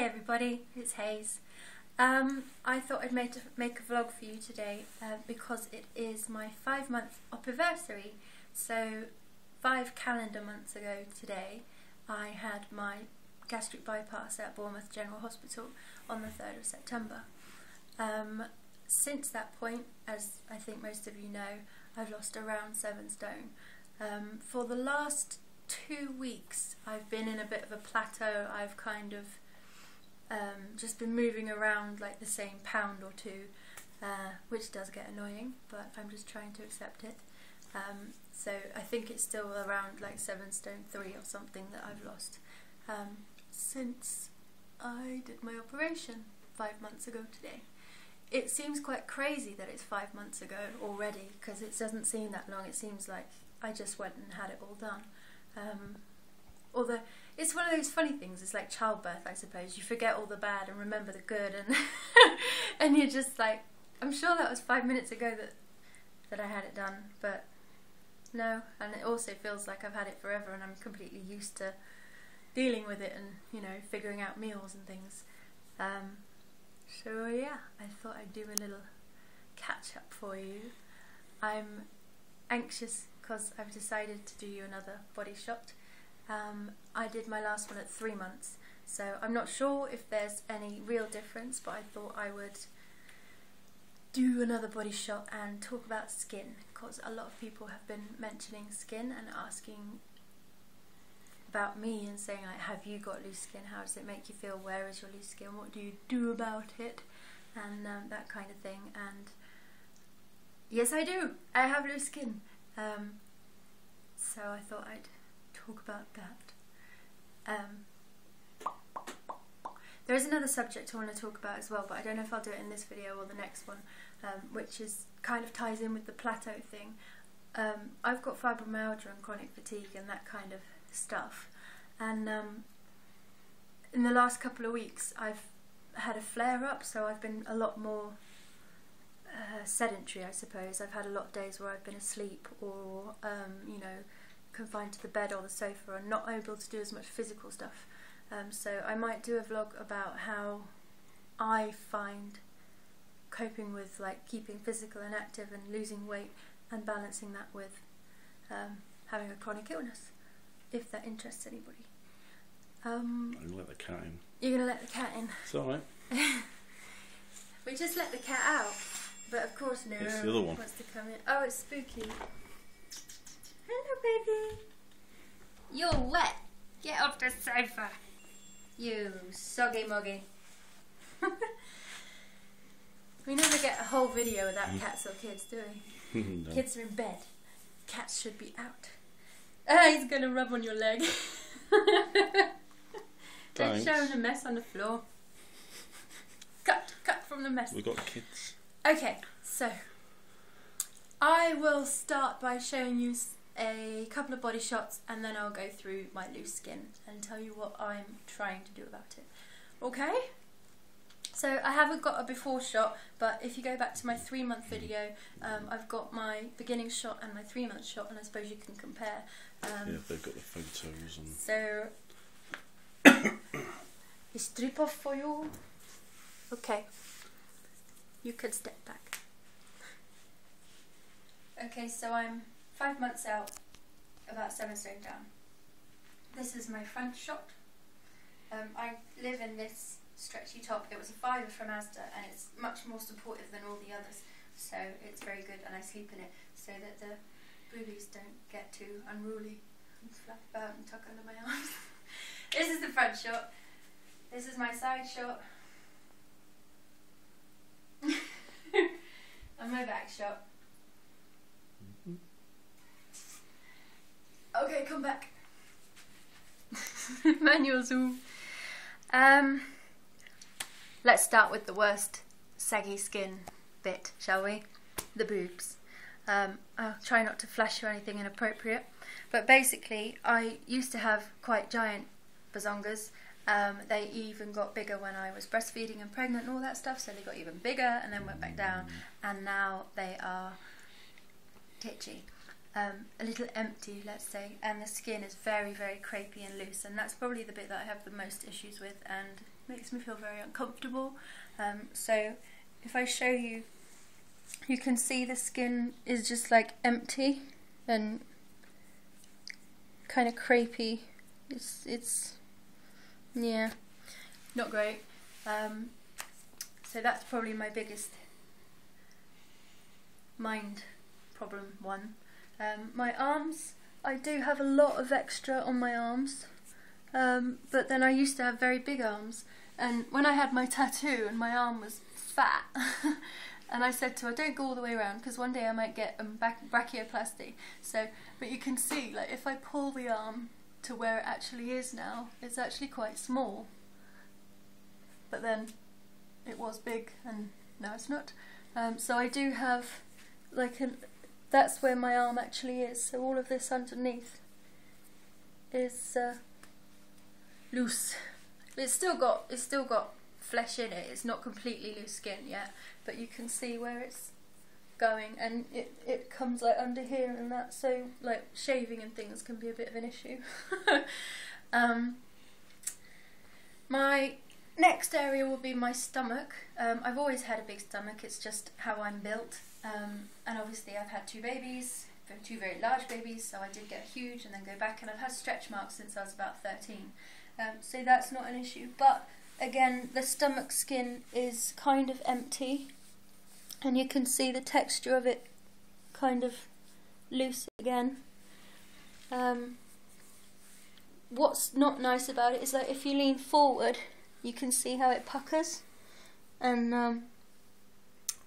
Hey everybody, it's Hayes. I thought I'd make a vlog for you today because it is my 5-month anniversary. So 5 calendar months ago today I had my gastric bypass at Bournemouth General Hospital on the 3rd of September. Since that point, as I think most of you know, I've lost around 7 stone. For the last 2 weeks I've been in a bit of a plateau. I've kind of just been moving around like the same pound or two, which does get annoying, but I'm just trying to accept it. So I think it's still around like 7 stone 3 or something that I've lost since I did my operation 5 months ago today. It seems quite crazy that it's 5 months ago already, because it doesn't seem that long. It seems like I just went and had it all done. Although it's one of those funny things, it's like childbirth, I suppose. You forget all the bad and remember the good, and and you're just like, I'm sure that was 5 minutes ago that I had it done, but no. And it also feels like I've had it forever and I'm completely used to dealing with it and, you know, figuring out meals and things. So yeah, I thought I'd do a little catch up for you. I'm anxious because I've decided to do you another body shot. I did my last one at 3 months, so I'm not sure if there's any real difference, but I thought I would do another body shot and talk about skin, because a lot of people have been mentioning skin and asking about me and saying, like, have you got loose skin, how does it make you feel, where is your loose skin, what do you do about it, and that kind of thing. And yes, I do, I have loose skin, so I thought I'd talk about that. There is another subject I want to talk about as well, but I don't know if I'll do it in this video or the next one, which is kind of ties in with the plateau thing. I've got fibromyalgia and chronic fatigue and that kind of stuff, and in the last couple of weeks I've had a flare up, so I've been a lot more sedentary, I suppose. I've had a lot of days where I've been asleep or you know, confined to the bed or the sofa and not able to do as much physical stuff. So I might do a vlog about how I find coping with like keeping physical and active and losing weight and balancing that with having a chronic illness, if that interests anybody. I'm going to let the cat in. You're going to let the cat in? It's alright. We just let the cat out, but of course no, it's the other one. Wants to come in. Oh, it's Spooky. Hello baby. You're wet. Get off the sofa. You soggy moggy. We never get a whole video without cats or kids, do we? No. Kids are in bed. Cats should be out. Ah, he's going to rub on your leg. Don't show him a mess on the floor. Cut from the mess. We got kids. Okay, so I will start by showing you a couple of body shots, and then I'll go through my loose skin and tell you what I'm trying to do about it. Okay? So I haven't got a before shot, but if you go back to my 3-month video, I've got my beginning shot and my 3-month shot, and I suppose you can compare. Yeah, they've got the photos and... So, a strip off for you. Okay, you can step back. Okay, so I'm 5 months out, about 7 stone down. This is my front shot. I live in this stretchy top. It was a fiver from Asda, and it's much more supportive than all the others, so it's very good, and I sleep in it so that the boobies don't get too unruly and flap about and tuck under my arms. This is the front shot. This is my side shot. And my back shot. Okay, come back. Manual zoom. Let's start with the worst saggy skin bit, shall we? The boobs. I'll try not to flash or anything inappropriate, but basically I used to have quite giant bazongas. They even got bigger when I was breastfeeding and pregnant and all that stuff, so they got even bigger and then went back down, and now they are titchy. a little empty, let's say, and the skin is very, very crepey and loose, and that's probably the bit that I have the most issues with and makes me feel very uncomfortable. So if I show you, you can see the skin is just like empty and kind of crepey. It's yeah, not great. So that's probably my biggest mind problem one. My arms, I do have a lot of extra on my arms, but then I used to have very big arms, and when I had my tattoo and my arm was fat and I said to her, don't go all the way around because one day I might get brachioplasty. So, but you can see, like, if I pull the arm to where it actually is now, it's actually quite small, but then it was big and now it's not. So I do have like that's where my arm actually is, so all of this underneath is loose. It's still got flesh in it, it's not completely loose skin yet, but you can see where it's going, and it comes like under here and that, so like shaving and things can be a bit of an issue. My next area will be my stomach. I've always had a big stomach, it's just how I'm built. And obviously I've had two very large babies, so I did get huge and then go back, and I've had stretch marks since I was about 13. So that's not an issue, but again, the stomach skin is kind of empty, and you can see the texture of it kind of loose again. What's not nice about it is that if you lean forward, you can see how it puckers, and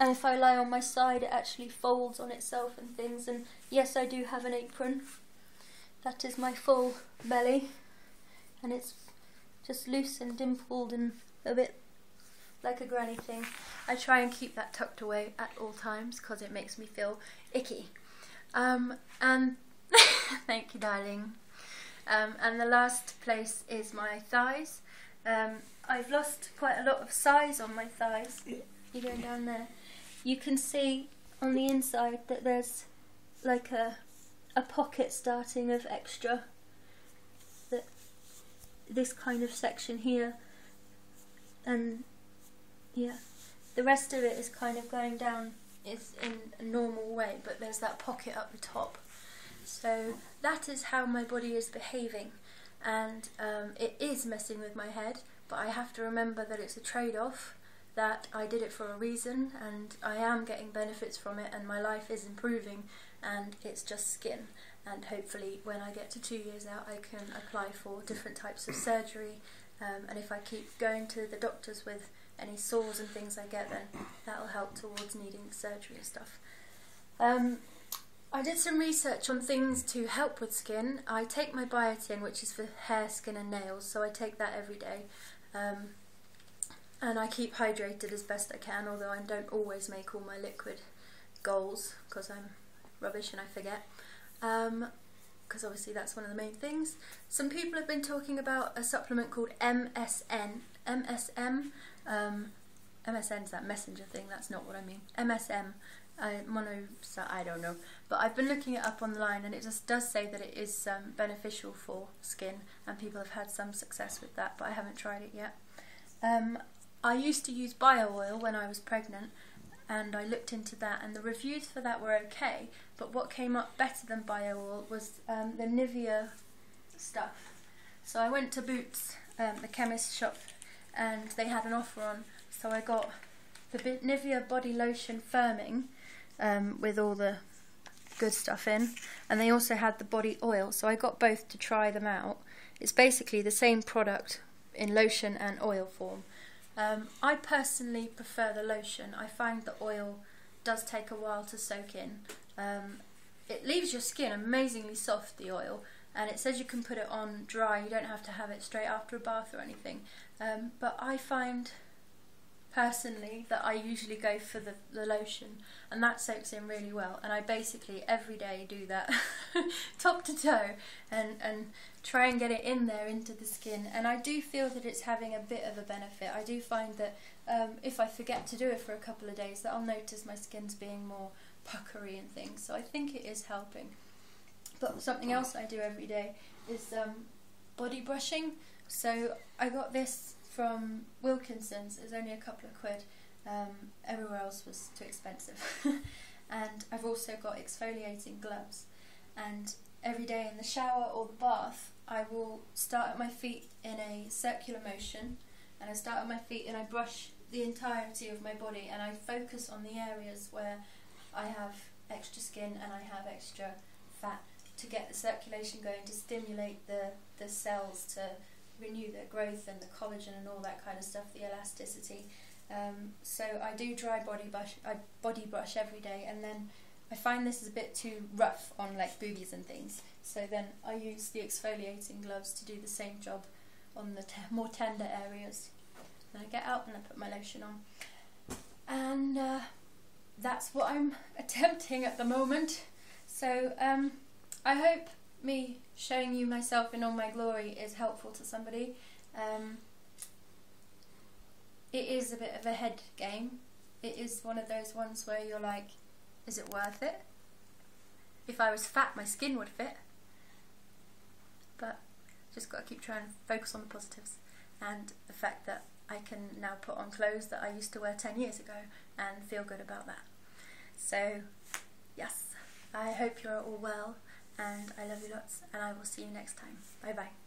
if I lie on my side, it actually folds on itself and things. And yes, I do have an apron. That is my full belly, and it's just loose and dimpled and a bit like a granny thing. I try and keep that tucked away at all times because it makes me feel icky. And thank you, darling. And the last place is my thighs. I've lost quite a lot of size on my thighs. You're going down there. You can see on the inside that there's like a pocket starting of extra. This kind of section here, and yeah, the rest of it is kind of going down is in a normal way, but there's that pocket up the top. So that is how my body is behaving, and it is messing with my head, but I have to remember that it's a trade-off, that I did it for a reason, and I am getting benefits from it, and my life is improving, and it's just skin. And hopefully when I get to 2 years out, I can apply for different types of surgery, and if I keep going to the doctors with any sores and things I get, then that'll help towards needing surgery and stuff. I did some research on things to help with skin. I take my biotin, which is for hair, skin and nails, so I take that every day. And I keep hydrated as best I can, although I don't always make all my liquid goals because I'm rubbish and I forget. Because obviously that's one of the main things. Some people have been talking about a supplement called MSM. MSN is that messenger thing, that's not what I mean. MSM, I don't know. But I've been looking it up online, and it just does say that it is beneficial for skin, and people have had some success with that, but I haven't tried it yet. I used to use bio oil when I was pregnant, and I looked into that, and the reviews for that were okay, but what came up better than bio oil was the Nivea stuff. So I went to Boots, the chemist shop, and they had an offer on, so I got the Nivea body lotion firming with all the good stuff in, and they also had the body oil, so I got both to try them out. It's basically the same product in lotion and oil form. I personally prefer the lotion. I find the oil does take a while to soak in. It leaves your skin amazingly soft, the oil, and it says you can put it on dry, you don't have to have it straight after a bath or anything. But I find personally that I usually go for the lotion, and that soaks in really well, and I basically every day do that top to toe and try and get it in there into the skin, and I do feel that it's having a bit of a benefit. I do find that if I forget to do it for a couple of days, that I'll notice my skin's being more puckery and things, so I think it is helping. But something else I do every day is body brushing. So I got this from Wilkinson's. It was only a couple of quid. Everywhere else was too expensive. And I've also got exfoliating gloves. And every day in the shower or the bath, I will start at my feet in a circular motion, and I start at my feet and I brush the entirety of my body, and I focus on the areas where I have extra skin and I have extra fat, to get the circulation going, to stimulate the cells, to renew their growth and the collagen and all that kind of stuff, the elasticity. So I do dry body brush every day, and then I find this is a bit too rough on like boobies and things, so then I use the exfoliating gloves to do the same job on the more tender areas. Then I get out and I put my lotion on, and that's what I'm attempting at the moment. So I hope me showing you myself in all my glory is helpful to somebody. It is a bit of a head game. It is one of those ones where you're like, is it worth it? If I was fat, my skin would fit. But just got to keep trying to focus on the positives, and the fact that I can now put on clothes that I used to wear 10 years ago and feel good about that. So yes, I hope you're all well, and I love you lots, and I will see you next time. Bye bye.